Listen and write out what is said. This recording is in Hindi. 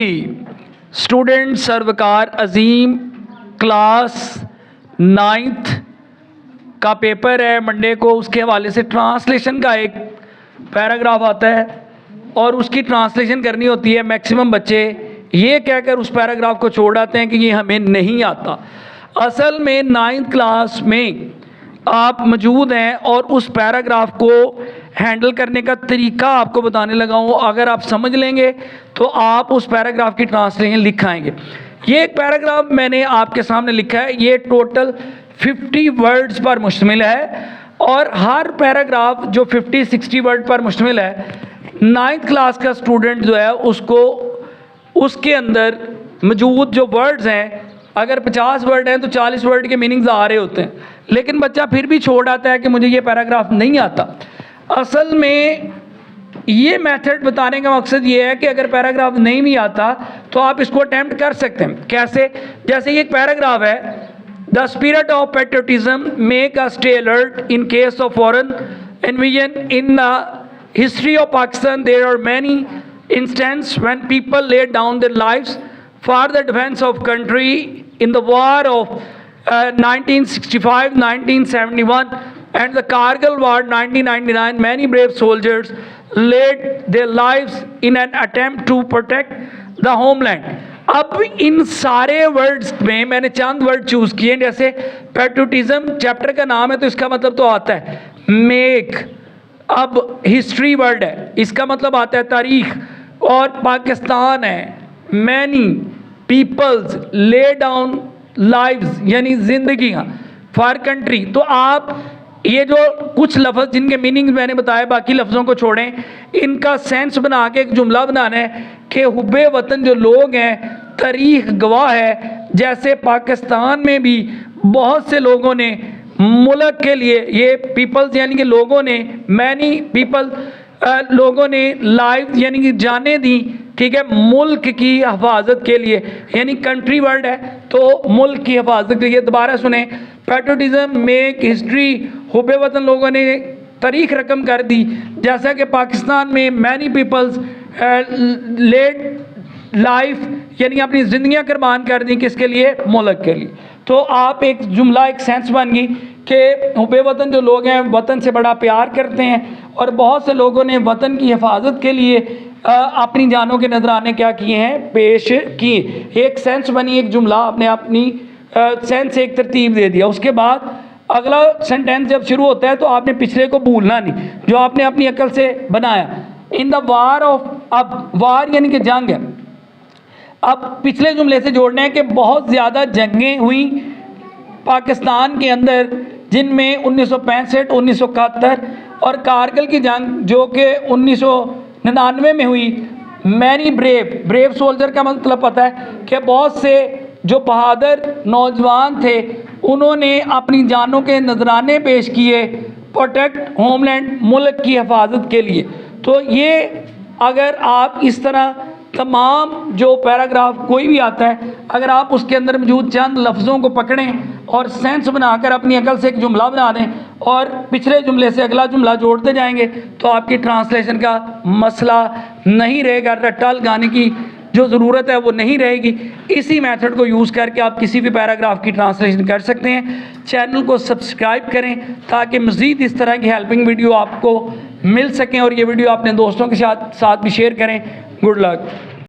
स्टूडेंट सर्वकार अजीम क्लास 9th का पेपर है मंडे को। उसके हवाले से ट्रांसलेशन का एक पैराग्राफ आता है और उसकी ट्रांसलेशन करनी होती है। मैक्सिमम बच्चे ये कहकर उस पैराग्राफ को छोड़ आते हैं कि ये हमें नहीं आता। असल में 9th क्लास में आप मौजूद हैं और उस पैराग्राफ को हैंडल करने का तरीका आपको बताने लगा हूँ। अगर आप समझ लेंगे तो आप उस पैराग्राफ की ट्रांसलेशन लिख आएंगे। ये एक पैराग्राफ मैंने आपके सामने लिखा है। ये टोटल 50 वर्ड्स पर मुश्तमिल है और हर पैराग्राफ जो 50-60 वर्ड पर मुश्तमिल है, 9th क्लास का स्टूडेंट जो है उसको उसके अंदर मौजूद जो वर्ड्स हैं, अगर 50 वर्ड हैं तो 40 वर्ड के मीनिंग्स आ रहे होते हैं, लेकिन बच्चा फिर भी छोड़ आता है कि मुझे ये पैराग्राफ नहीं आता। असल में ये मेथड बताने का मकसद ये है कि अगर पैराग्राफ नहीं भी आता तो आप इसको अटेम्प्ट कर सकते हैं। कैसे? जैसे ये एक पैराग्राफ है, the spirit of patriotism make us stay alert in case of foreign invasion in the history of Pakistan there are many instance when people led down their lives for the defense of country in the war of 1965, 1971 and the Kargil war 1999. Many brave soldiers laid their lives in an attempt to protect the homeland. अब इन सारे वर्ड्स में मैंने चंद वर्ड चूज किए। जैसे पेट्रियटिज्म चैप्टर का नाम है तो इसका मतलब तो आता है मेक। अब हिस्ट्री वर्ड है, इसका मतलब आता है तारीख। और पाकिस्तान है, many peoples lay down lives यानी जिंदगियाँ फॉर कंट्री। तो आप ये जो कुछ लफ्ज़ जिनके मीनिंग मैंने बताया, बाकी लफ्ज़ों को छोड़ें, इनका सेंस बना के एक जुमला बनाना है कि हुब्बे वतन जो लोग हैं तारीख गवाह है। जैसे पाकिस्तान में भी बहुत से लोगों ने मुल्क के लिए, ये पीपल्स यानी कि लोगों ने, मैनी पीपल लोगों ने लाइव यानी कि जाने दी, ठीक है, मुल्क की हिफाजत के लिए, यानी कंट्री वर्ड है तो मुल्क की हिफाजत के लिए। दोबारा सुने, पेट्रियटिज्म मेक हिस्ट्री, हुब्बे वतन लोगों ने तारीख रकम कर दी। जैसा कि पाकिस्तान में मैनी पीपल्स लेड लाइफ यानी अपनी ज़िंदगियाँ कुर्बान कर दी, किसके लिए? मुल्क के लिए। तो आप एक जुमला, एक सेंस बन गई कि हुब्बे वतन जो लोग हैं वतन से बड़ा प्यार करते हैं और बहुत से लोगों ने वतन की हिफाजत के लिए अपनी जानों के नजराने क्या किए हैं, पेश किए। एक सेंस बनी, एक जुमला आपने अपनी सेंस एक तरतीब दे दिया। उसके बाद अगला सेंटेंस जब शुरू होता है तो आपने पिछले को भूलना नहीं, जो आपने अपनी अकल से बनाया। इन द वार ऑफ, अब वार यानी कि जंग है। अब पिछले जुमले से जोड़ना है कि बहुत ज़्यादा जंगें हुई पाकिस्तान के अंदर, जिनमें 1965, 1971 और कारगिल की जंग जो कि 1999 में हुई। मैनी ब्रेव सोल्जर का मतलब पता है कि बहुत से जो बहादुर नौजवान थे उन्होंने अपनी जानों के नजराने पेश किए प्रोटेक्ट होमलैंड, मुल्क की हिफाजत के लिए। तो ये अगर आप इस तरह तमाम जो पैराग्राफ कोई भी आता है, अगर आप उसके अंदर मौजूद चंद लफ्ज़ों को पकड़ें और सेंस बनाकर अपनी अकल से एक जुमला बना दें और पिछले जुमले से अगला जुमला जोड़ते जाएंगे तो आपकी ट्रांसलेशन का मसला नहीं रहेगा। रट्टा लगाने की जो ज़रूरत है वो नहीं रहेगी। इसी मेथड को यूज़ करके आप किसी भी पैराग्राफ की ट्रांसलेशन कर सकते हैं। चैनल को सब्सक्राइब करें ताकि मज़ीद इस तरह की हेल्पिंग वीडियो आपको मिल सकें और ये वीडियो अपने दोस्तों के साथ भी शेयर करें। Good luck.